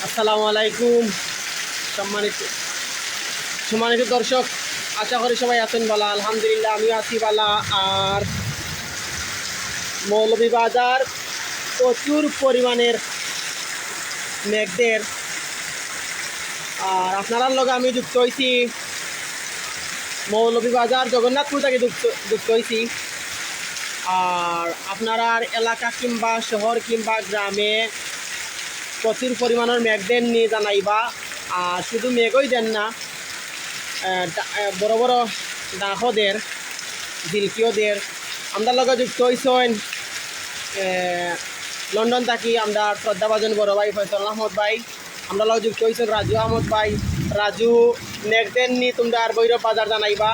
আসসালামু আলাইকুম। সম্মানিত সম্মানিত দর্শক, আশা করি সবাই আছেন ভালো। আলহামদুলিল্লাহ আমিও আছি ভালো। আর মৌলভীবাজার প্রচুর পরিমাণের মেঘদের, আর আপনার লগে আমি যুক্ত হয়েছি মৌলভীবাজার জগন্নাথপুর থেকে যুক্ত হয়েছি। আর আপনার এলাকা কিংবা শহর কিংবা গ্রামে প্রচুর পরিমাণের মেঘদের নিয়ে জানাইবা। আর শুধু মেঘই দেন না, বড় বড় ডাকদের দিলকিওদের আমরা লগে যুক্ত হয়েছেন লন্ডন থাকি আমরা শ্রদ্ধাভাজন বড় ভাই ফয়সল আহমদ ভাই। আমরা লগে যুক্ত হয়েছেন রাজু আহমদ ভাই। রাজু মেঘদের নি তোমরা আর বৈরব বাজার জানাইবা।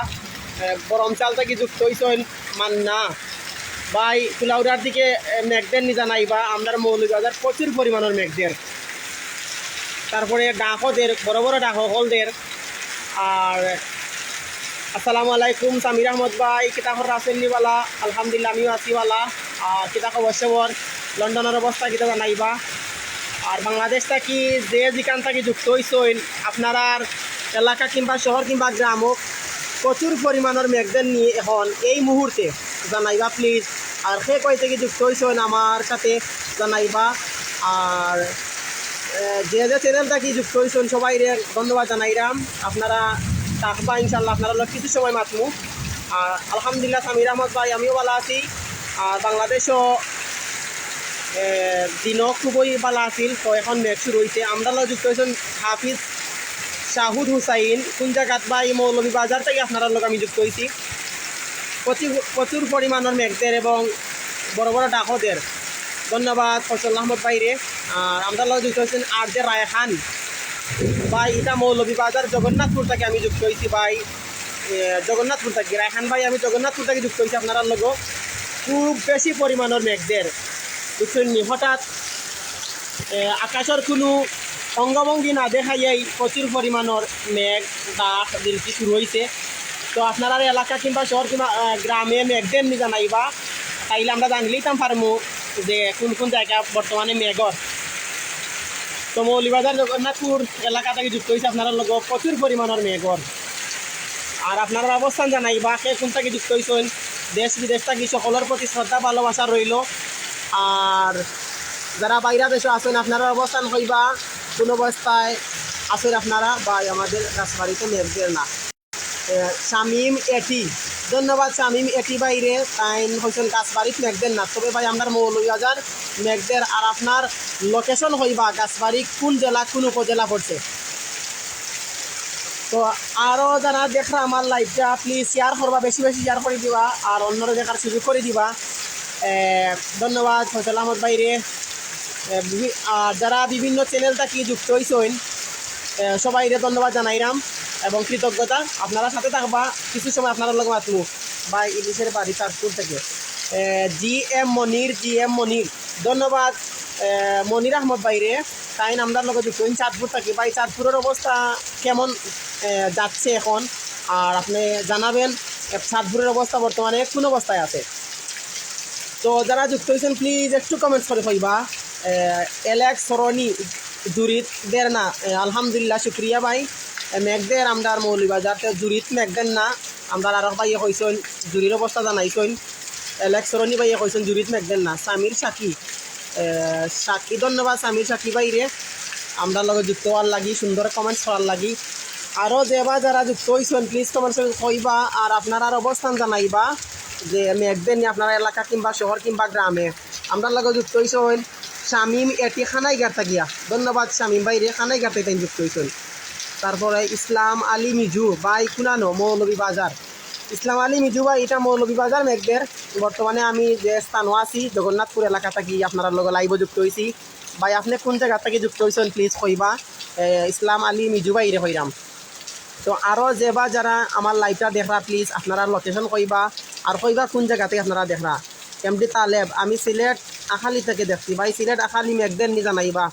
গরমচাল থেকে যুক্ত হয়েছেন মান্না ভাই। কুলাউড়ার দিকে মেঘদের নি জানাইবা। আমরা মৌলভীবাজার প্রচুর পরিমাণের মেঘদের, তারপরে ডাকদের বড় বড় ডাক হলদের। আর আসসালামু আলাইকুম সামির আহমদ ভাই, কিতাবর রাসেলনিওয়ালা। আলহামদুলিল্লাহ আমিও আছিওয়ালা। আর কিতাব অবশ্যবর লন্ডনের অবস্থা কিতা জানাইবা। আর বাংলাদেশ থাকি যে যেখান থাকি যুক্ত হয়েছেন আপনারা এলাকা কিংবা শহর কিংবা গ্রাম হোক, প্রচুর পরিমাণের মেঘদের নিয়ে এখন এই মুহূর্তে জানাইবা প্লিজ। আর সে কই থেকে যুক্ত হয়েছেন আমার সাথে জানাইবা। আর যে যে চ্যানেল থাকি যুক্ত হয়েছেন সবাই ধন্যবাদ জানাইরাম। আপনারা থাকবা ইনশাল্লাহ, আপনারা লোক কিছু সময় মাতমু। আর আলহামদুলিল্লাহ সামির আহমদ ভাই আমিও ভালো আছি। আর বাংলাদেশও দিনও খুবই ভালো আছিল। তো এখন মেঘ শুরু হয়েছে। আমরা লোক যুক্ত হয়েছেন হাফিজ শাহুদ হুসাইন। কোন জায়গাত বা এই মৌলভীবাজার থেকে আপনারা লোক আমি যুক্ত হয়েছি। প্রচুর পরিমাণের মেঘদের এবং বড় বড় ডাকদের ধন্যবাদ ফয়সল আহমদ ভাইরে। আর আমরা লোক যুক্ত হয়েছেন আর যে রায় খান ভাই, এটা মৌলভীবাজার জগন্নাথপুর থেকে আমি যুক্ত হয়েছি ভাই। জগন্নাথপুর থেকে রায়খান ভাই, আমি জগন্নাথপুর থেকে যুক্ত হয়েছি আপনার লোক। খুব বেশি পরিমাণের মেঘদের বুঝছেন। হঠাৎ আকাশের কোনো অঙ্গভঙ্গি না দেখাইয়াই প্রচুর পরিমাণের মেঘ ডাক দিলকি শুরু হয়েছে। তো আপনারা এলাকা কিংবা শহর কিংবা গ্রামে মেঘদের নিয়ে জানাইবা, তাইলে আমরা জানলেইতাম পারমু যে কোন কোন জায়গা বর্তমানে মেঘর। তো মৌলভীবাজার জগন্নাথপুর এলাকা থেকে যুক্ত হয়েছে আপনার লোক প্রচুর পরিমাণের মেঘর। আর আপনারা অবস্থান জানাইবা কে কোন থেকে যুক্ত হয়েছেন। দেশ বিদেশ থেকে সকলের প্রতি শ্রদ্ধা ভালোবাসা রইল। আর যারা বাইরা দেশে আছেন আপনারা অবস্থান হইবা কোন অবস্থায় আছেন আপনারা বা আমাদের রাজবাড়িতে মেঘদের না। শামীম এটি, ধন্যবাদ শামীম এটি বাইরে টাইম হয়েছেন গাছবাড়িত মেঘদের না। তবে ভাই আপনার মৌলভীবাজার মেঘদের। আর আপনার লোকেশন হইবা গাছবাড়ি কোন জেলা কোন উপজেলা পড়ছে। তো আরও যারা দেখরা আমার লাইভটা প্লিজ শেয়ার করবা, বেশি বেশি শেয়ার করে দিবা আর অন্যরা দেখার সুযোগ করে দিবা। ধন্যবাদ ফয়সল আহমদ বাইরে। আর যারা বিভিন্ন চ্যানেল থেকে যুক্ত হয়েছেন সবাইরে ধন্যবাদ জানাইরাম এবং কৃতজ্ঞতা। আপনারা সাথে থাকবা কিছু সময় আপনার লোক মাতমু বা ইলিশের বাড়ি চাঁদপুর থেকে। জি এম মনির, ধন্যবাদ মনির আহমদ বাইরে। তাই আমরা লোক যুক্ত হইন চাঁদপুর থাকি। ভাই চাঁদপুরের অবস্থা কেমন যাচ্ছে এখন, আর আপনি জানাবেন চাঁদপুরের অবস্থা বর্তমানে কোন অবস্থায় আছে। তো যারা যুক্ত হয়েছেন প্লিজ একটু কমেন্টস করে কইবা। এলেক্স সরণি জুরিতদের না, আলহামদুলিল্লাহ শুক্রিয়া ভাই। মেঘদের আমরা মৌলভীবাজারতে জুরিত মেঘদের না, আমরা আরো ভাইয়ে কইছেন জুরির অবস্থা জানাইছেন। এলেক্স সরণি ভাইয়ে কইছেন জুরিত মেঘদের না। সামির সাকি, ধন্যবাদ সামির সাকি ভাইরে আমরা লগে যুক্ত হওয়ার লাগি, সুন্দর কমেন্টস করার লাগি। আরও যেবা যারা যুক্ত হয়েছেন প্লিজ কমেন্টস কইবা আর আপনার অবস্থান জানাইবা যে মেঘদের নিয়ে আপনার এলাকা কিংবা শহর কিংবা গ্রামে। আমরা লগে যুক্ত হয়েছেন শামীম এটি খানাইঘাট থাকিয়া, ধন্যবাদ শামীম ভাই রে খানাইঘাট থেকে যুক্ত হয়েছেন। তারপরে ইসলাম আলী মিজু ভাই কুনানো মৌলভীবাজার। ইসলাম আলী মিজু ভাই, এটা মৌলভীবাজার মেঘদের। বর্তমানে আমি যে স্থানও আছি জগন্নাথপুর এলাকা থাকি আপনার লগে লাইভ যুক্ত হয়েছি। ভাই আপনি কোন জায়গা থেকে যুক্ত হয়েছেন প্লিজ কইবা। ইসলাম আলী মিজু ভাই রে কইরাম। তো আরও যেবা যারা আমার লাইভটা দেখরা প্লিজ আপনারা লোকেশন কইবা আর কইবা কোন জায়গা থেকে আপনারা দেখরা। এমডি তালেব, আমি সিলেট আখালি থেকে দেখছি ভাই। সিলেট আখালি মেঘদের নি জানাইবা।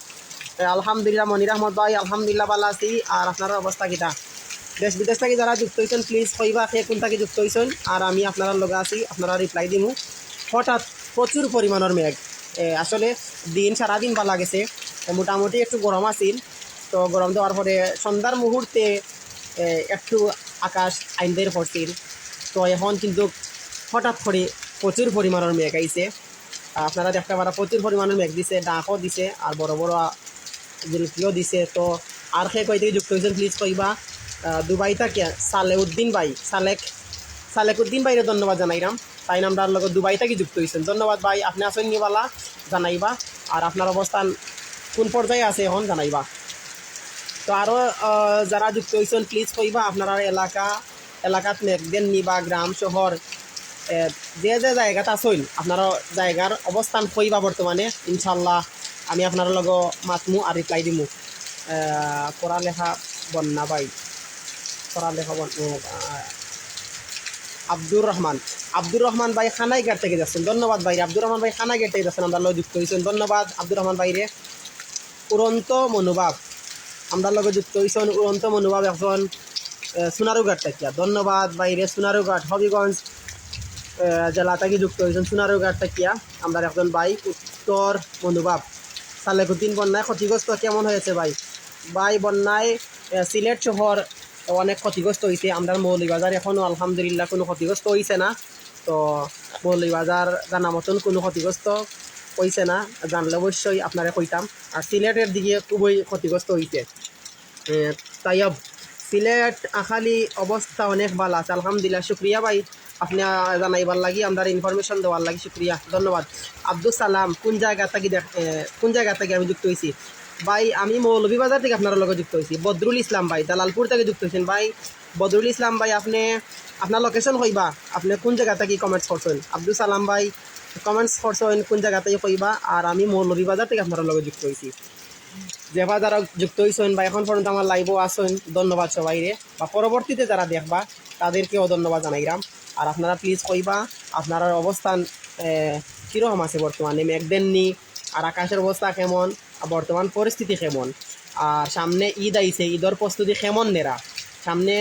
আলহামদুলিল্লাহ মনির আহমদ ভাই, আলহামদুলিল্লাহ ভালো আছি। আর আপনার অবস্থা কিটা। দেশ বিদেশ থেকে যারা যুক্ত হয়েছেন প্লিজ কইবা সে কোন থেকে যুক্ত হয়েছেন আর আমি আপনারা লগে আছি, আপনারা রিপ্লাই দিমু। হঠাৎ প্রচুর পরিমাণের মেঘ আসলে দিন সারাদিন ভালো গেছে, মোটামুটি একটু গরম আছিল। তো গরম দেওয়ার পরে সন্ধ্যার মুহূর্তে একটু আকাশ আইনদের পড়ছিল। তো এখন কিন্তু হঠাৎ করে প্রচুর পরিমাণের মেঘ আইছে। আপনারা দেখতে পারা প্রচুর পরিমাণের মেঘ দিছে, ডাকও দিছে আর বড় বড় জিলকিও দিছে। তো আর সে কই থেকে যুক্ত হয়েছেন প্লিজ কইবা। দুবাই থেকে সালেউদ্দিন ভাই, সালেকুদ্দিন ভাইরে ধন্যবাদ জানাইলাম। তাই নামটার লগত দুবাই থেকে যুক্ত হয়েছেন, ধন্যবাদ ভাই। আপনি আসেন নিবালা জানাইবা, আর আপনার অবস্থান কোন পর্যায়ে আছে এখন জানাইবা। তো আরও যারা যুক্ত হয়েছেন প্লিজ কইবা আপনারা এলাকাত মেঘদের নিবা, গ্রাম শহর যে যে জায়গাতে আসইন আপনারা জায়গার অবস্থান কইবা বর্তমানে। ইনশাল্লাহ আমি আপনার লগ মাতমু আর রিপ্লাই দিমু। পড়ালেখা বন্যা ভাই, পড়ালেখা আব্দুর রহমান ভাই খানাইঘাট থেকে যাচ্ছেন, ধন্যবাদ ভাই। আব্দুর রহমান ভাই খানাইঘাট থেকে যাচ্ছেন, আমরা যুক্ত হয়েছেন, ধন্যবাদ আব্দুর রহমান ভাইরে। উড়ন্ত মনোভাব আমরা লগে যুক্ত হয়েছেন, উড়ন্ত মনোভাব এখন সোনারুঘাট থেকে, ধন্যবাদ বাইরে। সোনারুঘাট হবিগঞ্জ জেলা থেকে যুক্ত হয়েছেন, সোনারুঘাট থেকে আমরা একজন ভাই। উত্তর মনোভাব সালেকুদ্দিন, বন্যায় ক্ষতিগ্রস্ত কেমন হয়েছে ভাই? ভাই বন্যায় সিলেট শহর অনেক ক্ষতিগ্রস্ত হয়েছে। আমরা মৌলভীবাজার এখনও আলহামদুলিল্লাহ কোনো ক্ষতিগ্রস্ত হয়েছে না। তো মৌলভীবাজার জানা মতন কোনো ক্ষতিগ্রস্ত হয়েছে না, জানলে অবশ্যই আপনারা কইতাম। আর সিলেটের দিকে খুবই ক্ষতিগ্রস্ত হয়েছে। তাই সিলেট আখালি অবস্থা অনেক ভালো আছে আলহামদুলিল্লাহ, শুক্রিয়া ভাই। আপনি জানাইবার লাগি, আমরা ইনফরমেশন দেওয়ার লাগি শুক্রিয়া, ধন্যবাদ। আব্দুল সালাম কোন জায়গা থেকে আমি যুক্ত হয়েছি ভাই? আমি মৌলভীবাজার থেকে আপনার লগে যুক্ত হয়েছি। বদরুল ইসলাম ভাই দালালপুর থেকে যুক্ত হয়েছেন ভাই। বদরুল ইসলাম ভাই আপনি আপনার লোকেশন কইবা, আপনি কোন জায়গা থেকে কমেন্টস করছেন? আব্দুল সালাম ভাই কমেন্টস করছেন কোন জায়গা থেকে কইবা। আর আমি মৌলভীবাজার থেকে আপনার লগে যুক্ত হয়েছি। যেবা যারা যুক্ত হয়েছেন বা এখন পর্যন্ত আমার লাইভও আসেন, ধন্যবাদ সবাই রে। বা পরবর্তীতে যারা দেখবা তাদেরকেও ধন্যবাদ জানাইলাম। আর আপনারা প্লিজ কইবা আপনার অবস্থান কীরকম আছে বর্তমানে, মেঘদেননি আর আকাশের অবস্থা কেমন, বর্তমান পরিস্থিতি কেমন। আর সামনে ঈদ আইছে, ঈদের প্রস্তুতি কেমন নেরা? সামনে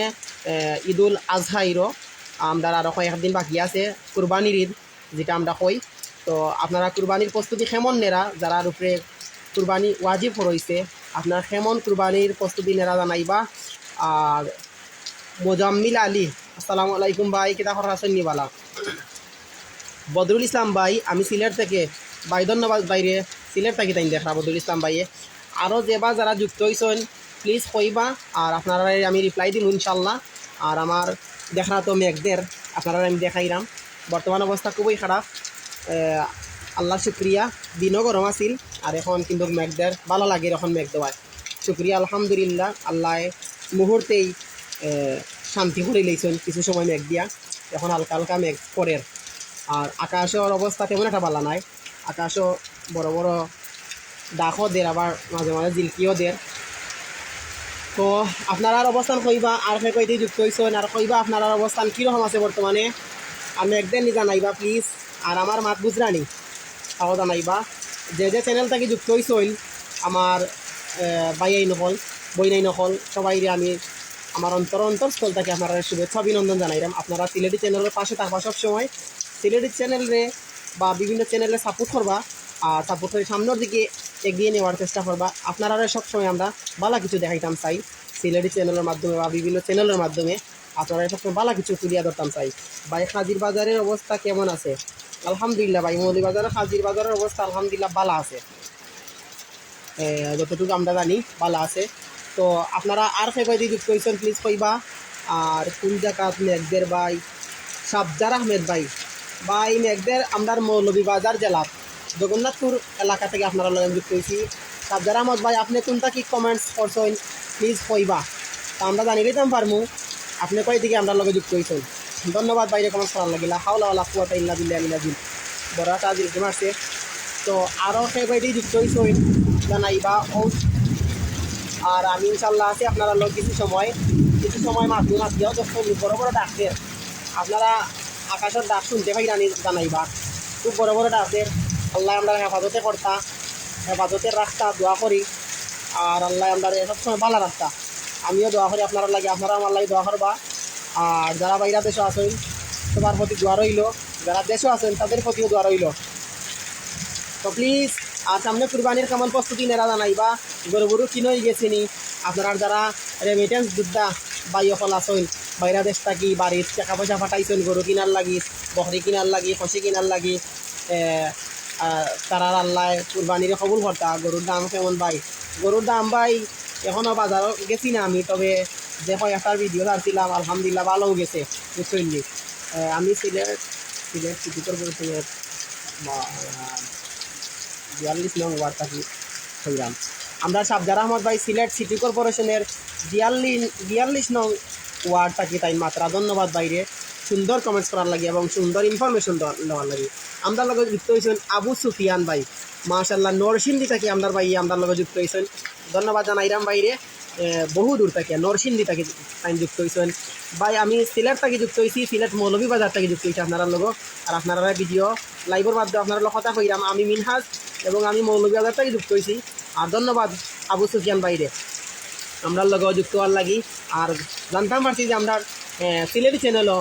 ঈদুল আজহাইরও আমরা আরও কয়েকদিন বাকি আছে, কুরবানির ঈদ যেটা আমরা কই। তো আপনারা কুরবানির প্রস্তুতি কেমন নেরা? যারা উপরে কুরবানি ওয়াজিব রয়েছে আপনার কেমন কুরবানির প্রস্তুতি নেরা জানাইবা। আর মোজাম্মিল আলী আসসালামু আলাইকুম ভাই, কিতা খবর আছেন নিবালা? বদরুল ইসলাম ভাই আমি সিলেট থেকে ভাই, ধন্যবাদ বাইরে সিলেট থেকে তাই দেখা বদরুল ইসলাম ভাইয়ে। আরও যেবা যারা যুক্ত হয়েছেন প্লিজ কইবা, আর আপনারা আমি রিপ্লাই দিম ইনশাল্লাহ। আর আমার দেখা তো মেঘদের আপনারা আমি দেখাইলাম, বর্তমান অবস্থা খুবই খারাপ। আল্লাহ শুক্রিয়া, দিনও গরম আছিল আর এখন কিন্তু মেঘদের ভালো লাগে এখন মেঘ দেওয়ায়, শুক্রিয়া আলহামদুলিল্লাহ। আল্লাহ মুহূর্তেই শান্তি করে লইছেন কিছু সময় মেঘ দিয়া, এখন হালকা হালকা মেঘ পরের। আর আকাশের অবস্থা তেমন একটা ভালো নাই, আকাশও বড় বড় ডাকও দের, আবার মাঝে মাঝে জিলকিও দের। তো আপনার অবস্থান কইবা, আর কইতে যুক্ত হয়েছেন আর কইবা আপনার অবস্থান কীরকম আছে বর্তমানে, আমি একদিন জানাইবা প্লিজ। আর আমার মাত বুঝরানি তাও জানাইবা। যে যে চ্যানেল থেকে যুক্ত হয়েছেন আমার বাইয়াই নকল বইনাই নকল সবাই আমি আমার অন্তরস্থল থেকে আপনারা শুভেচ্ছা অভিনন্দন জানাইলাম। আপনারা সিলেটি চ্যানেলের পাশে থাকবা সবসময়, সিলেটি চ্যানেলে বা বিভিন্ন চ্যানেলে সাপোর্ট করবা, আর সাপোর্ট করে সামনের দিকে এগিয়ে নেওয়ার চেষ্টা করবা। আপনারা সবসময় আমরা ভালো কিছু দেখাইতাম চাই সিলেটি চ্যানেলের মাধ্যমে বা বিভিন্ন চ্যানেলের মাধ্যমে, আপনারা সবসময় ভালো কিছু তুলিয়া ধরতাম চাই। ভাই হাজির বাজারের অবস্থা কেমন আছে? আলহামদুলিল্লাহ ভাই, মৌলভীবাজারের হাজির বাজারের অবস্থা আলহামদুলিল্লাহ ভালো আছে, যতটুকু আমরা জানি ভালো আছে। তো আপনারা আর কয়টি যুক্ত হয়েছেন প্লিজ কইবা। আর কোন জায়গাত মেঘদের ভাই? সাবজার আহমেদ ভাই, ভাই মেঘদের আমরা মৌলভীবাজার জেলার জগন্নাথপুর এলাকা থেকে আপনারা লগে যুক্ত হয়েছি। সাবজার আহমদ ভাই আপনি কোনটা কি কমেন্টস করছেন প্লিজ কইবা, তা আমরা জানি দিতাম পারমু আপনি কয় দিকে আমরা লগে যুক্ত হয়েছেন। ধন্যবাদ বাইরে কমেন্টস করার লাগিলা, হাওলা ওয়ালা কুওয়াতা ইল্লা বিল্লাহিল আযীম, বড় একটা আজিল মারছে। তো আরও কয়টি যুক্ত হয়েছেন জানাইবা ও। আর আমি ইনশাল্লাহ আছি আপনারা লোক কিছু সময় মাতিও যখন বড় বড় ডাকদের আপনারা আকাশের ডাক শুনতে পাই জানাইবা, খুব বড় বড় ডাকদের। আল্লাহ আমরা হেফাজতে করতা, হেফাজতের রাস্তা দোয়া করি। আর আল্লাহ আমরা সবসময় ভালো রাস্তা, আমিও দোয়া করি আপনারা লাগে, আপনারা আমার লাগে দোয়া করবা। আর যারা বাইরা দেশে আছেন সবার প্রতি দোয়া রইল, যারা দেশে আছেন তাদের প্রতিও দোয়া রইল। তো প্লিজ আর সামনে কুরবানির কেমন প্রস্তুতি নেরা জানাইবা গরু গরু কিনই গেছিনি আপনারা যারা রেমিটেন্স যোদ্ধা বাই অকল আসইন বাইরা দেশ থাকি বাড়ির টাকা পয়সা ফাটাইছেন গরু কিনার লাগি বকরি কিনার লাগি খসি কিনার লাগি তারা আল্লাহ কুরবানির কবুল করতা গরুর দাম কেমন ভাই গরুর দাম ভাই এখনও বাজারও গেছি না আমি তবে যে কয়েকটার ভিডিও ছাড়ছিলাম আলহামদুলিল্লাহ ভালোও গেছে বুঝছেন আমি সিলেট সিটি কর্পোরেশনের 42 নং ওয়ার্ড থাকি হইলাম আমরা সাবজার আহমদ ভাই সিলেট সিটি কর্পোরেশনের 42 নং ওয়ার্ড থাকি তাই মাত্রা ধন্যবাদ বাইরে সুন্দর কমেন্টস করার লাগে এবং সুন্দর ইনফরমেশন দেওয়ার লাগে আমরা লগে যুক্ত হয়েছেন আবু সুফিয়ান ভাই মাশাল্লাহ নরসিংদী থেকে আমরা ভাই আমরা লগে যুক্ত হয়েছেন ধন্যবাদ জানাইরাম বাইরে বহু দূর থেকে নরসিংদী থেকে টাইম যুক্ত হয়েছেন ভাই আমি সিলেট থেকে যুক্ত হয়েছি সিলেট মৌলভীবাজার থেকে যুক্ত হয়েছি আপনারা লোক আর আপনারা ভিডিও লাইভের মাধ্যমে আপনারা লোক কথা কইরাম আমি মিনহাজ এবং আমি মৌলভীবাজার থেকে যুক্ত হয়েছি আর ধন্যবাদ আবু সুফিয়ান বাইরে আমরা লগেও যুক্ত হওয়ার লাগি আর জানতাম পারছি যে আমরা সিলেটি চ্যানেলও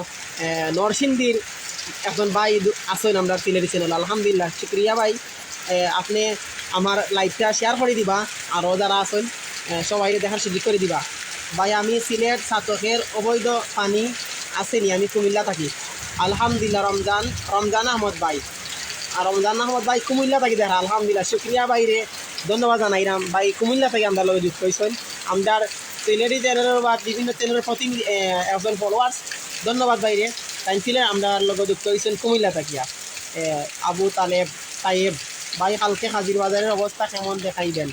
নরসিংদীর একজন ভাই আসেন আমরা সিলেটি চ্যানেল আলহামদুলিল্লাহ শুক্রিয়া ভাই আপনি আমার লাইভটা শেয়ার করে দিবা আরও যারা আসেন সবাই দেখার সুযোগ করে দিবা ভাই আমি সিলেট ছাতকের অবৈধ পানি আসেনি আমি কুমিল্লা থাকি আলহামদুলিল্লাহ রমজান আহমদ ভাই আর রমজান আহমদ ভাই কুমিল্লা থাকি দেখা আলহামদুলিল্লাহ শুক্রিয়া বাইরে ধন্যবাদ জানাইরাম ভাই কুমিল্লা থেকে আমরা লগে যুক্ত হয়েছেন আমার সিলেটি চ্যানেলের বা বিভিন্ন চ্যানেলের প্রতি একজন ফলোয়ার্স ধন্যবাদ বাইরে তাই সিলেট আমরা লগে যুক্ত হয়েছেন কুমিল্লা থাকিয়া আবু তায়েব ভাই কালকে হাজির বাজারের অবস্থা কেমন দেখাইবেন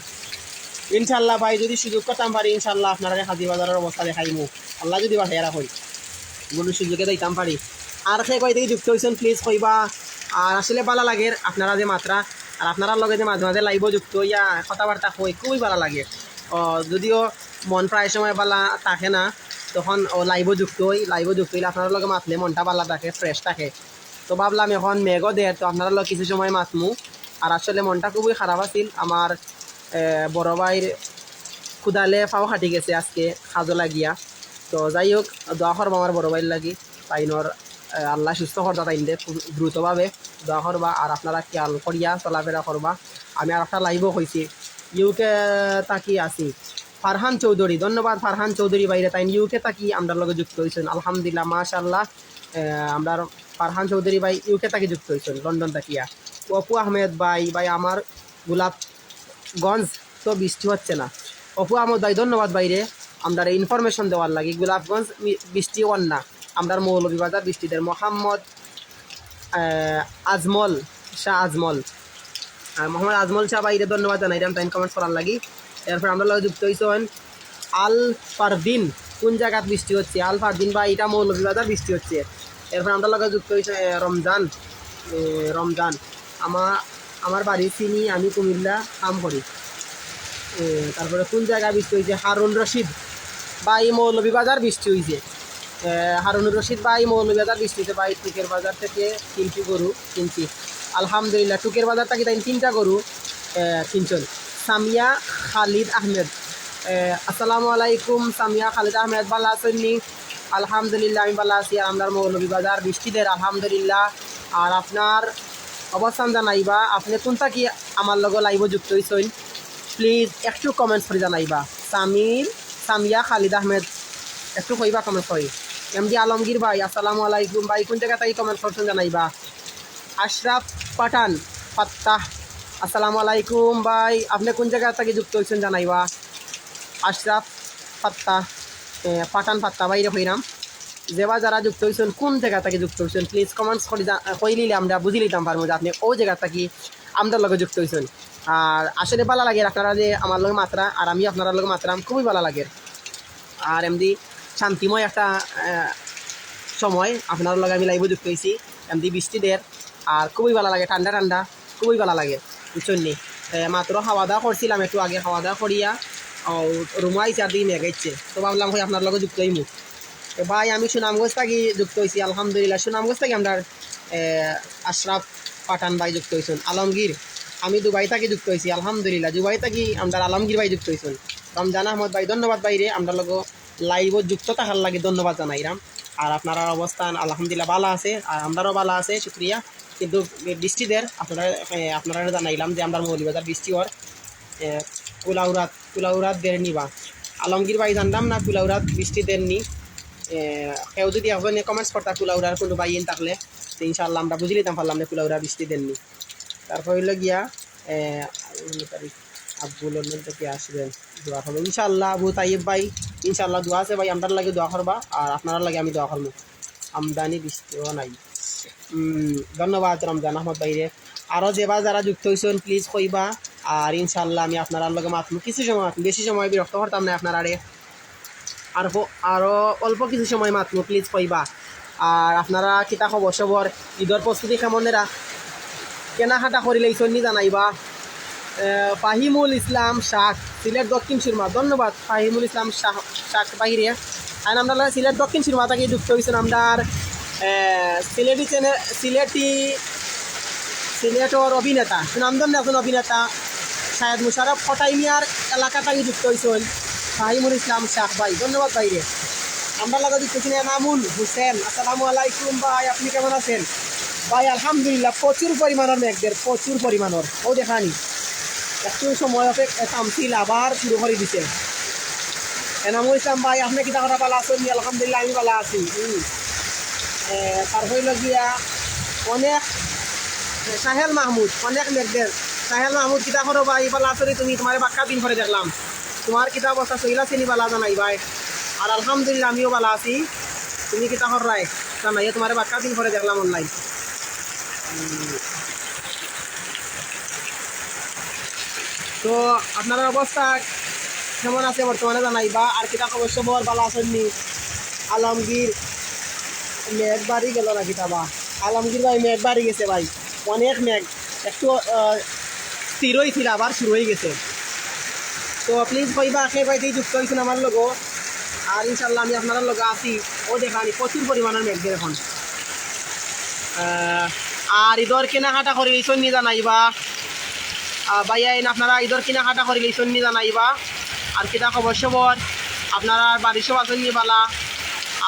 ইনশাল্লাহ ভাই যদি সুযোগ করতাম পারি ইনশাল্লাহ আপনারা হাজির বাজারের অবস্থা দেখাইমু আল্লাহ যদি বাসায় রাখি কোনো সুযোগে দিতাম পারি আর সে কয় থেকে যুক্ত হয়েছেন প্লিজ কইবা আর আসলে ভালো লাগে আপনারা যে মাত্রা আর আপনারা লগে যে মাঝে মাঝে লাইভও যুক্ত হইয়া কথাবার্তা কই খুবই ভালো লাগে যদিও মন প্রায় সময় ভালো থাকে না তখন লাইভও যুক্ত হইলে আপনার লগে মাতলে মনটা ভালো থাকে ফ্রেশ থাকে তো ভাবলাম এখন মেঘও দেয় তো আপনারা লগে কিছু সময় মাতমু আর আসলে মনটা খুবই খারাপ আছিল আমার বড় ভাইয়ের ক্ষুদালে ফাও হাঁটি গেছে আজকে খাজো লাগিয়া তো যাই হোক দোয়া করবো আমার বড় ভাইয়ের লাগি তাইনর আল্লাহ সুস্থ করতা তাইনদের খুব দ্রুতভাবে দোয়া করবা আর আপনারা খেয়াল করিয়া চলাফেরা করবা আমি আর একটা লাইভও হয়েছি ইউকে তাকি আছি ফারহান চৌধুরী ধন্যবাদ ফারহান চৌধুরী বাইরে তাই ইউকে তাকি আমরা লগে যুক্ত হয়েছেন আলহামদুলিল্লাহ মাশাআল্লাহ আমরা ফারহান চৌধুরী ভাই ইউকে তাকি যুক্ত হয়েছেন লন্ডন তাকিয়া অপু আহমেদ ভাই আমার গোলাপগঞ্জ তো বৃষ্টি হচ্ছে না অপু আহমদ ভাই ধন্যবাদ বাইরে আমরা ইনফরমেশন দেওয়ার লাগে গোলাপগঞ্জ বৃষ্টি হন না আমরা মৌলভীবাজার বৃষ্টিদের মোহাম্মদ আজমল শাহ বাইরে ধন্যবাদ জানাইলাম তাই কমেন্টস করার লাগি এরপর আমরা লগে যুক্ত হয়েছেন আল ফারদিন কোন জায়গায় বৃষ্টি হচ্ছে আল ফারদিন বা এটা মৌলভীবাজার বৃষ্টি হচ্ছে এরপর আমরা লগে যুক্ত হয়েছে রমজান আমার বাড়ি চিনি আমি কুমিল্লা কাম করি তারপরে কোন জায়গায় বৃষ্টি হয়েছে হারুন রশিদ ভাই মৌলভীবাজার বৃষ্টি হয়েছে হারুনুর রশিদ ভাই মৌলভীবাজার বৃষ্টিতে ভাই টুকের বাজার থেকে 3টি গরু কিনছি আলহামদুলিল্লাহ টুকের বাজার থেকে তাই 3টা গরু কিনছেন সামিয়া খালিদ আহমেদ আসসালামু আলাইকুম সামিয়া খালিদ আহমেদ ভালো আছেননি আলহামদুলিল্লাহ আমি ভালো আছি আর আমরা মৌলভীবাজার বৃষ্টিদের আলহামদুলিল্লাহ আর আপনার অবস্থান জানাইবা আপনি কোনটা কি আমার লগে লাইভ যুক্ত হয়েছেন প্লিজ একটু কমেন্টস করে জানাইবা সামিয়া খালিদ আহমেদ একটু কইবা কমেন্ট করি এমডি আলমগীর ভাই আসসালামু আলাইকুম ভাই কোন জায়গা থেকে কমেন্ট করছেন জানাইবা আশরাফ পাঠান ফাত্তাহ আসসালামু আলাইকুম ভাই আপনি কোন জায়গা থেকে যুক্ত হয়েছেন জানাইবা আশরাফ পাঠান ফাত্তাহ ভাই রে হইরাম যেবা যারা যুক্ত হয়েছেন কোন জায়গা থেকে যুক্ত হয়েছেন প্লিজ কমেন্টস করে কইলিলে আমরা বুঝি লিতাম পারবো যে আপনি ওই জায়গা থেকে আমাদের লগে যুক্ত হয়েছেন আর আসলে ভালো লাগে আপনারা যে আমার লগে মাত্রা আর আমি আপনার লগে মাত্রাম খুবই ভালো লাগে আর এমনি শান্তিময় একটা সময় আপনার লগে আমি লাইভে যুক্ত হয়েছি এমনি বৃষ্টিদের আর খুবই ভালো লাগে ঠান্ডা খুবই ভালো লাগে বুঝছেন নি মাত্র খাওয়া দাওয়া করছিলাম একটু আগে খাওয়া দাওয়া করিয়া রুমা আইসে আর দিকে মেঘাইছে তো ভাবলাম ভাই আপনার লগে যুক্ত হইমু তো ভাই আমি সুনামগঞ্জ থেকে যুক্ত হয়েছি আলহামদুলিল্লাহ সুনামগঞ্জ থেকে আমরা আশরাফ পাঠান ভাই যুক্ত হয়েছেন আলমগীর আমি দুবাই থেকে যুক্ত হয়েছি আলহামদুলিল্লাহ দুবাই থেকে আমরা আলমগীর ভাই যুক্ত হয়েছেন রমজান আহমদ ভাই ধন্যবাদ বাইরে আমরা লোক লাইভত যুক্ত থাকার লাগে ধন্যবাদ জানাইরাম আর আপনার অবস্থান আলহামদুলিল্লাহ ভালো আছে আর আমরাও ভালো আছে শুক্রিয়া কিন্তু বৃষ্টিদের আপনারা জানাইলাম যে আমরা মৌলভীবাজার বৃষ্টি হওয়ার কুলাউরাত দের নিবা আলমগীর ভাই জানলাম না কুলাউরাত বৃষ্টি দেননি কেউ যদি এখন কমেন্টস করতা কুলাউরার কোনো বাইন থাকলে তো ইনশাআল্লাহ আমরা বুঝে নিতাম পারলাম না কুলাউরা বৃষ্টি দেননি। তারপর হইল গিয়া আব্বুলের মধ্যে আসবেন দোয়া করবো ইনশাআল্লাহ। আবু তাইব ভাই ইনশাআল্লাহ দোয়া আছে ভাই, আমার লাগে দোয়া করবা আর আপনার লাগে আমি দোয়া করবো। আমদানি বৃষ্টিও নাই। ধন্যবাদ রমজান আহমদ ভাইরে। আরও যেবার যারা যুক্ত হয়েছেন প্লিজ কইবা আর ইনশাআল্লাহ আমি আপনার লগে মাতমু কিছু সময়, বেশি সময় বিরক্ত করতাম না আপনার আরও অল্প কিছু সময় মাতমু প্লিজ কইবা। আর আপনারা কিতা খবর সবর, ঈদের প্রস্তুতি কেমনেরা, কেনাকাটা করি লাইছেন নি জানাইবা। ফাহিমুল ইসলাম শাক সিলেট দক্ষিণ সুরমা, ধন্যবাদ ফাহিমুল ইসলাম শাক বাহিরে। আর আমরা সিলেট দক্ষিণ সুরমা থেকে যুক্ত হয়েছেন আমরা সিলেটর অভিনেতা সুনামধন্য একজন অভিনেতা শায়দ মুশারফ খটাইমিয়ার এলাকা থেকে যুক্ত হয়েছেন ফাহিমুল ইসলাম শাক ভাই, ধন্যবাদ ভাইরে। আমরা লাগা যুক্ত হয়েছেন এনামুল হোসেন, আসসালামু আলাইকুম ভাই, আপনি কেমন আছেন ভাই? আলহামদুলিল্লাহ, প্রচুর পরিমাণের মেঘদের, প্রচুর পরিমাণের। ও দেখানি একটু সময় তামছিল আবার শুরু করে দিছে। এনামুল ইসলাম ভাই আপনি কিতা কথা ভালো আছেন? আলহামদুলিল্লাহ আমি ভালো আছি। তারপরে গিয়া অনেক সাহেল মাহমুদ, অনেক মেঘদের সাহেল মাহমুদ কিতা করো ভাই ভালো আছো রে তুমি? তোমার বাক্কা দিন করে দেখলাম, তোমার কিতা অবস্থা চইলা চিনি ভালো জানাই ভাই। আর আলহামদুলিল্লাহ আমিও ভালো আছি। তুমি কিতা কর রায় জানাই, তোমার বাক্কা দিন করে দেখলাম অনলাইন। তো আপনার অবস্থা কেমন আছে বর্তমানে জানাইবা। আর কিতা খবর সবর ভালো আছেন নি? আলমগীর মেঘ বাড়ি গেল না কিতাবা? আলমগীর ভাই মেঘ বাড়ি গেছে ভাই, অনেক মেঘ, একটু স্থিরই ছিল আবার শুরু হয়ে গেছে। তো প্লিজ কইবা আখে ভাই দিয়ে যুক্ত হয়েছেন আমার লোক। আর ইনশাল্লাহ আমি আপনার লোক আছি। ও দেখানি প্রচুর পরিমাণের মেঘদের এখন। আর ঈদর কেনাকাটা করে লইছেন নি জানাইবা ভাইয়া, আপনারা ঈদর কেনাকাটা করে লইছেন নি জানাইবা। আর কিতা খবর সবর, আপনারা বাড়ির সব আছেন নি বালা?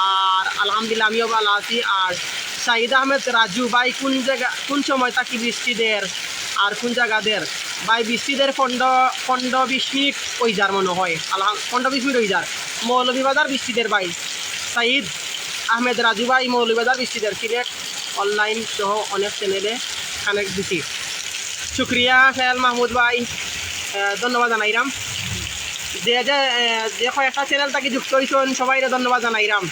আর আলহামদুলিল্লাহ আমিও ভালো আছি। আর শাহিদ আহমেদ রাজু ভাই কোন জায়গা কোন সময় থাকি বৃষ্টিদের আর কোন জায়গাদের ভাই? বৃষ্টিদের 15-20 মিনিট ওই যার মনে হয়, 15-20 মিনিট ওই যার মৌলভীবাজার বৃষ্টিদের ভাই। শাহিদ আহমেদ রাজু ভাই মৌলভীবাজার বৃষ্টিদের, সিলেট অনলাইন সহ অনেক চ্যানেলে কানেক্ট দিছি। শুক্রিয়া শাহেল মাহমুদ ভাই, ধন্যবাদ জানাইরাম। যে কয়েকটা চ্যানেল তাকে যুক্ত হয়েছেন সবাই ধন্যবাদ জানাইরাম।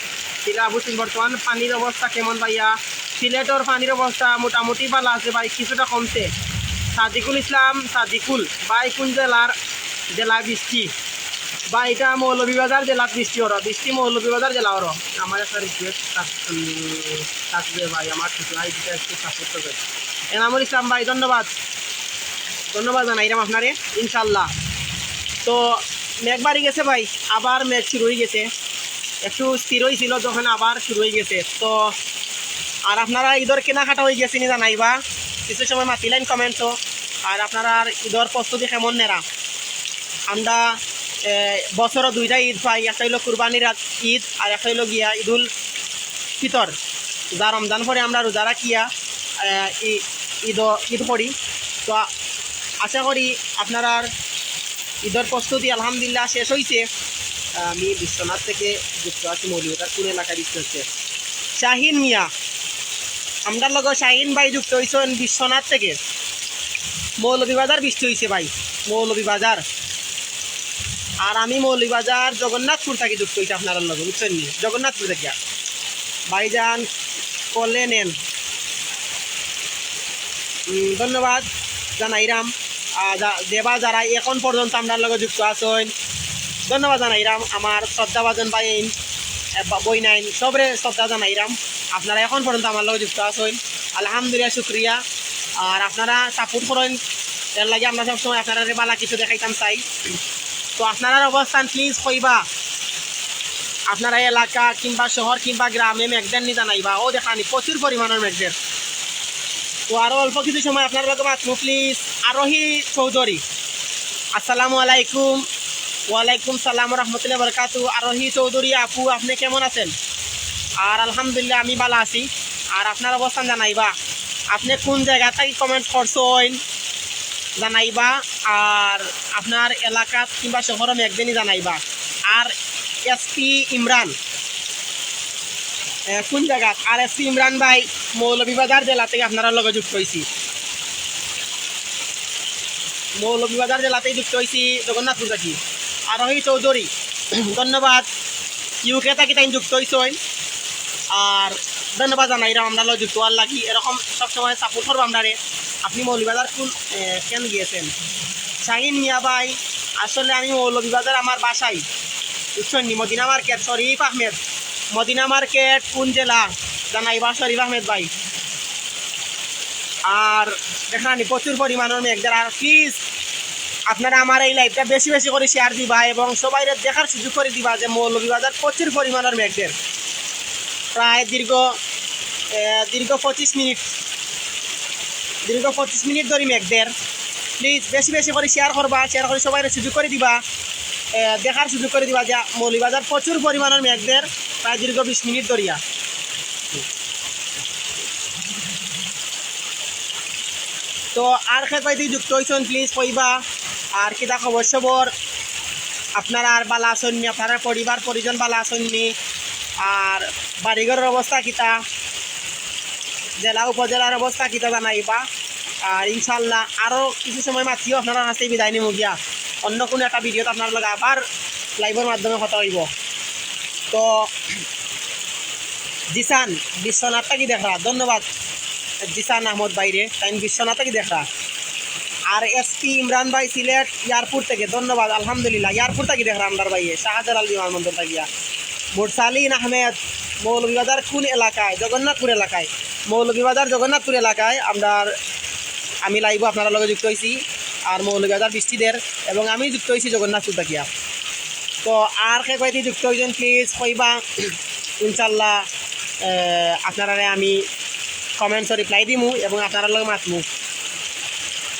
সেটা বুঝছেন বর্তমান পানির অবস্থা কেমন ভাইয়া? সিলেটর পানির অবস্থা মোটামুটি ভালো আছে ভাই, কিছুটা কমছে। সাদিকুল ইসলাম সাদিকুল ভাই কোন জেলার বৃষ্টি বা এটা মৌলভীবাজার জেলার বৃষ্টি ওরা, বৃষ্টি মৌলভীবাজার জেলা ওরা। আমার একটা রিকোয়েস্ট থাকবে ভাই, আমার লাইভটা একটু সাপোর্ট করবেন। এনামুল ইসলাম ভাই ধন্যবাদ জানাইরাম আপনারে ইনশাল্লাহ। তো মেঘ বাড়ি গেছে ভাই, আবার মেঘ শুরু হয়ে গেছে, একটু স্থির হয়েছিল যখন আবার শুরু হয়ে গেছে। তো আর আপনারা ঈদর কেনাকাটা হয়ে গেছে নি জানাইবা, কিছু সময় মাতিলেন কমেন্টও। আর আপনারা ঈদর প্রস্তুতি কেমন নেরা? আমরা বছরও দুইটা ঈদ পাই, একটা হইল কুরবানির ঈদ আর একটা হইল গিয়া ঈদুল ফিতর, যা রমজান পরে আমরা রোজা রাখিয়া ঈদ করি। তো আশা করি আপনারা ঈদের প্রস্তুতি আলহামদুলিল্লাহ শেষ হয়েছে। আমি বিশ্বনাথ থেকে যুক্ত আছি, মৌলভীবাজার কোন এলাকায় যুক্ত হচ্ছে? শাহিন মিয়া, আমরা লোক শাহিন ভাই যুক্ত হয়েছেন বিশ্বনাথ থেকে। মৌলভীবাজার বৃষ্টি হয়েছে ভাই, মৌলভীবাজার। আর আমি মৌলভীবাজার জগন্নাথপুর থেকে যুক্ত হয়েছি আপনার লোক, বুঝছেন নি? জগন্নাথপুর থেকে ভাইজান কলে নেন, ধন্যবাদ জানাইরাম। দেবা যারা এখন পর্যন্ত আপনার লগে যুক্ত আছেন ধন্যবাদ জানাইরাম। আমার শ্রদ্ধাভাজন বাইন বই নাইন সবরে শ্রদ্ধা জানাইরাম। আপনারা এখন পর্যন্ত আমার লগে যুক্ত আছেন আলহামদুলিল্লাহ, শুক্রিয়া। আর আপনারা সাপোর্ট করেন, এর লাগে আমরা সবসময় আপনারা বালা কিছু দেখাইতাম চাই। তো আপনারা অবস্থান প্লিজ কইবা, আপনারা এলাকা কিংবা শহর কিংবা গ্রামে মেঘদের নি জানাইবা। ও দেখানি প্রচুর পরিমাণের মেঘদের। তো আরও অল্প কিছু সময় আপনার লগে মাতমু প্লিজ। আরোহী চৌধুরী, আসসালামু আলাইকুম। ওয়ালাইকুম সালাম রহমতুল্লাহ বরকাতু। আরোহী চৌধুরী আপু আপনি কেমন আছেন? আর আলহামদুলিল্লাহ আমি ভালো আছি। আর আপনার অবস্থান জানাইবা। আপনি কোন জায়গা থেকে কমেন্ট করছেন জানাইবা, আর আপনার এলাকা কিংবা শহরে একদিনই জানাইবা। আর এসপি ইমরান কোন জায়গা? আর এসপি ইমরান ভাই মৌলভীবাজার জেলা থেকে আপনারা লগে যুক্ত হয়েছি। মৌলভীবাজার জেলাতেই যুক্ত হয়েছি জগন্নাথপুর থাকি। আরোহী চৌধুরী ধন্যবাদ, ইউকে থাকি তাই যুক্ত হয়েছেন। আর ধন্যবাদ জানাইরাম আমরা লগে যুক্ত হওয়ার লাগি, এরকম সবসময় সাপোর্ট করবো আপনারে। আপনি মৌলভীবাজার কোন কেন গিয়েছেন? শাহিন মিয়া ভাই, আসলে আমি মৌলভীবাজার আমার বাসাই, বুঝছেন নি? মদিনা মার্কেট, শরীফ আহমেদ মদিনা মার্কেট কোন জেলা জানাইবা শরীফ আহমেদ ভাই। আর দেখানি প্রচুর পরিমাণের মেঘদের। আর প্লিজ আপনারা আমার এই লাইভটা বেশি বেশি করে শেয়ার দিবা এবং সবাই দেখার সুযোগ করে দিবা যে মৌলভীবাজার প্রচুর পরিমাণের মেঘদের, প্রায় দীর্ঘ 25 মিনিট ধরে মেঘদের। প্লিজ বেশি বেশি করে শেয়ার করবা, শেয়ার করে সবাই সুযোগ করে দিবা, দেখার সুযোগ করে দিবা যে মৌলভীবাজার প্রচুর পরিমাণের মেঘদের, প্রায় দীর্ঘ 20 মিনিট ধরিয়া। তো আর খেপাইতে যুক্ত হয়েছেন প্লিজ কইবা। আর কিতা খবর সবর, আপনারা আর বালা আসননি, আপনারা পরিবার পরিজন বালা আসননি, আর বাড়িঘরের অবস্থা কিতা, জেলা উপজেলার অবস্থা কিতা জানাইবা। আর ইনশাল্লাহ আরও কিছু সময় মাত্রিও আপনারা কাছে বিদায় নিমু গিয়া, অন্য কোনো একটা ভিডিওতে আপনার লগে আবার লাইভের মাধ্যমে কথা হইব। তো জিসান বিশ্বনাথ কি দেখা, ধন্যবাদ জিসান আহমদ বাইরে তাই বিশ্বনাথ কি দেখা। আর এসপি ইমরান ভাই সিলেট এয়ারপোর্ট থেকে ধন্যবাদ, আলহামদুলিল্লাহ এয়ারপোর্ট থেকে দেখা আমরার ভাইয়ে শাহজালাল বিমানবন্দর থাকিয়া। মুরসালিন আহমেদ মৌলভীবাজার কোন এলাকায়? জগন্নাথপুর এলাকায়, মৌলভীবাজার জগন্নাথপুর এলাকায় আমি লাইভ আপনারা লগে যুক্ত হয়েছি। আর মৌলভীবাজার বৃষ্টিদের এবং আমি যুক্ত হয়েছি জগন্নাথপুর থাকিয়া। তো আর কে কয়টি যুক্ত হয়েছেন প্লিজ কইবা, ইনশাল্লাহ আপনারা আমি কমেন্টস রিপ্লাই দিমু এবং আপনারা লগে মাতমু।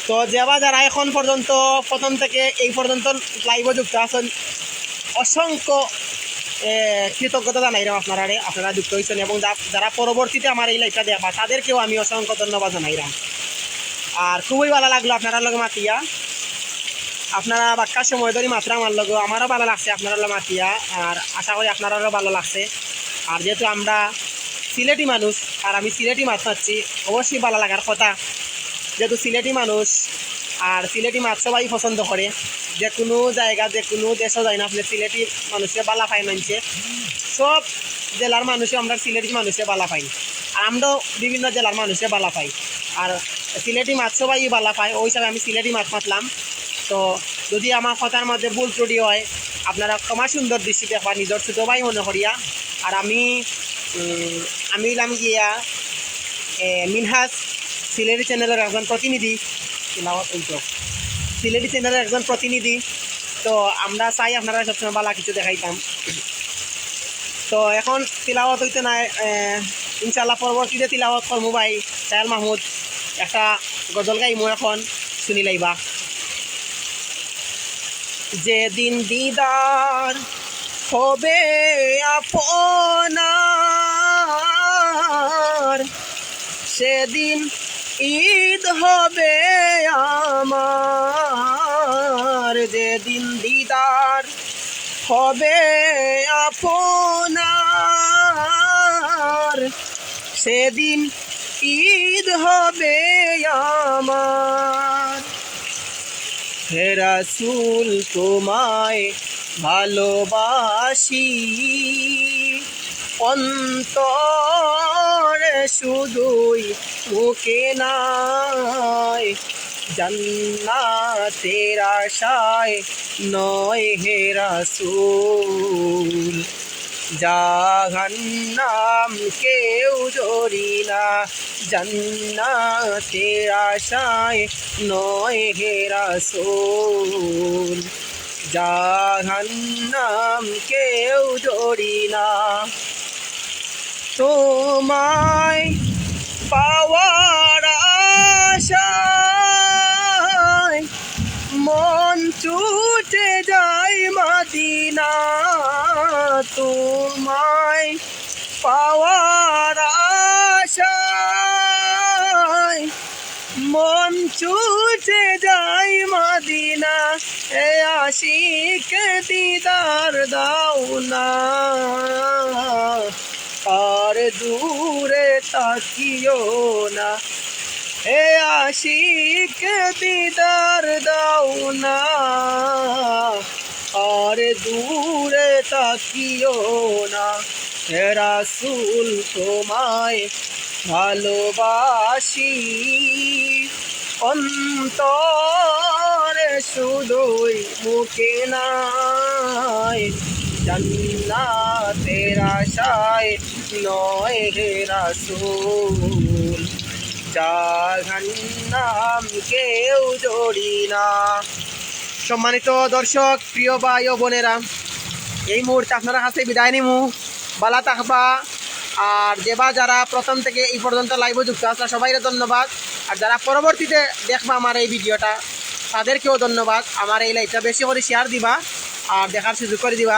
তো যারা এখন পর্যন্ত প্রথম থেকে এই পর্যন্ত লাইভে যুক্ত আছেন, অসংখ্য কৃতজ্ঞতা জানাইলাম আপনারা যুক্ত হয়েছেন এবং যারা পরবর্তীতে আমার এই লাইভটা দেখা তাদেরকেও আমি অসংখ্য ধন্যবাদ জানাইলাম। আর খুবই ভালো লাগলো আপনারা লগে মাতিয়া, আপনারা বাক্কার সময় ধরে মাত্রা আমার লগে আমারও ভালো লাগছে আপনারা লগে মাতিয়া, আর আশা করি আপনারাও ভালো লাগছে। আর যেহেতু আমরা সিলেটি মানুষ আর আমি সিলেটি মাছ পাচ্ছি, অবশ্যই ভালো লাগার কথা, যেহেতু সিলেটি মানুষ আর সিলেটি মাছ সবাই পছন্দ করে। যে কোনো জায়গা যে কোনো দেশও যায় না আপনি সিলেটি মানুষের বালা পাই, মানছে সব জেলার মানুষে আমরা সিলেটি মানুষে বালা পাই, আর আমরাও বিভিন্ন জেলার মানুষে বালা পাই। আর সিলেটি মাছ সবাই বালা পায়, ওই হিসাবে আমি সিলেটি মাছ মাতলাম। তো যদি আমার কথার মধ্যে ভুল ত্রুটি হয় আপনারা ক্ষমা সুন্দর দৃষ্টি দেখবা, নিজের ছোটো ভাই মনে করিয়া। আর আমি এলাম গিয়া মিনহাজ সিলেটি চ্যানেলের একজন প্রতিনিধি, সিলেটি চ্যানেলের একজন প্রতিনিধি। তো আমরা চাই আপনারা সবসময় ভালো কিছু দেখাইতাম। তো এখন তিলাওয়াত হইতে নাই, ইনশাল্লাহ পরবর্তীতে তিলাওয়াত করমু ভাই সায়াল মাহমুদ একটা গজল গাইমু, এখন শুনি লাইবা। যেদিন দিদার হবে আপনার, সেদিন ঈদ হবে আমার। যেদিন দিদার হবে আপনার, সেদিন ঈদ হবে আমার। হে রাসূল তোমায় ভালোবাসি, অন্তরে শুধুই মুখে নাই, জান্নাতের আশায় নয় হে রাসূল। জাহান্নাম কেউ ধরি না, জান্নাতের আশায় নয় হে রাসূল। জাহান্নাম কেউ ধরি না, তোমায় পাওয়ার আশায় মন ছুটে যায় মদিনা। তোমায় পাওয়ার আশায় ছুটে যাই মদিনা এ আশিক দিদার দাও না আর দূরে তাকিও না এ আশিক দিদার দাও না আর দূরে তাকিও না হে রাসূল তোমায় ভালোবাসি অন্তরে শুধুই মুখে নাই জান্নাতের আশায় নয় হে রাসূল জাহান্নাম কেউ জড়ি না। সম্মানিত দর্শক, প্রিয় ভাই ও বোনেরা, এই মুহূর্তে আপনারা হাতে বিদায় নিমু। বালা থাকবা। আর যেবা যারা প্রথম থেকে এই পর্যন্ত লাইভে যুক্ত আসলে সবাইকে ধন্যবাদ। আর যারা পরবর্তীতে দেখবা আমার এই ভিডিওটা তাদেরকেও ধন্যবাদ। আমার এই লাইভটা বেশি করে শেয়ার দিবা আর দেখার সুযোগ করে দিবা।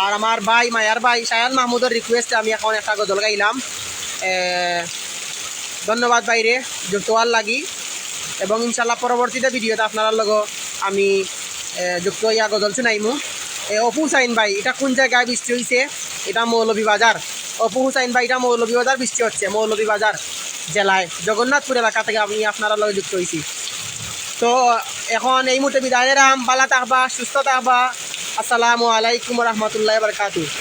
আর আমার ভাই মায়ার ভাই শায়ান মাহমুদের রিকোয়েস্টে আমি এখন একটা গজল গাইলাম। ধন্যবাদ বাইরে যুক্ত হওয়ার লাগি এবং ইনশাল্লাহ পরবর্তীতে ভিডিওতে আপনার লগ আমি যুক্ত হইয়া গজল শুনাইমু। অপু হুসাইন ভাই, এটা কোন জায়গায় বৃষ্টি হয়েছে? এটা মৌলভীবাজার। অপু হুসাইন ভাই, এটা মৌলভীবাজার বৃষ্টি হচ্ছে। মৌলভীবাজার জেলায় জগন্নাথপুর এলাকা থেকে আমি আপনারা লগে যুক্ত হয়েছি। তো এখন এই মুহূর্তে বিদায় রাম। বালা থাকবা, সুস্থ থাকবা। আসসালামু আলাইকুম রহমতুল্লাহ বারকাতুহু।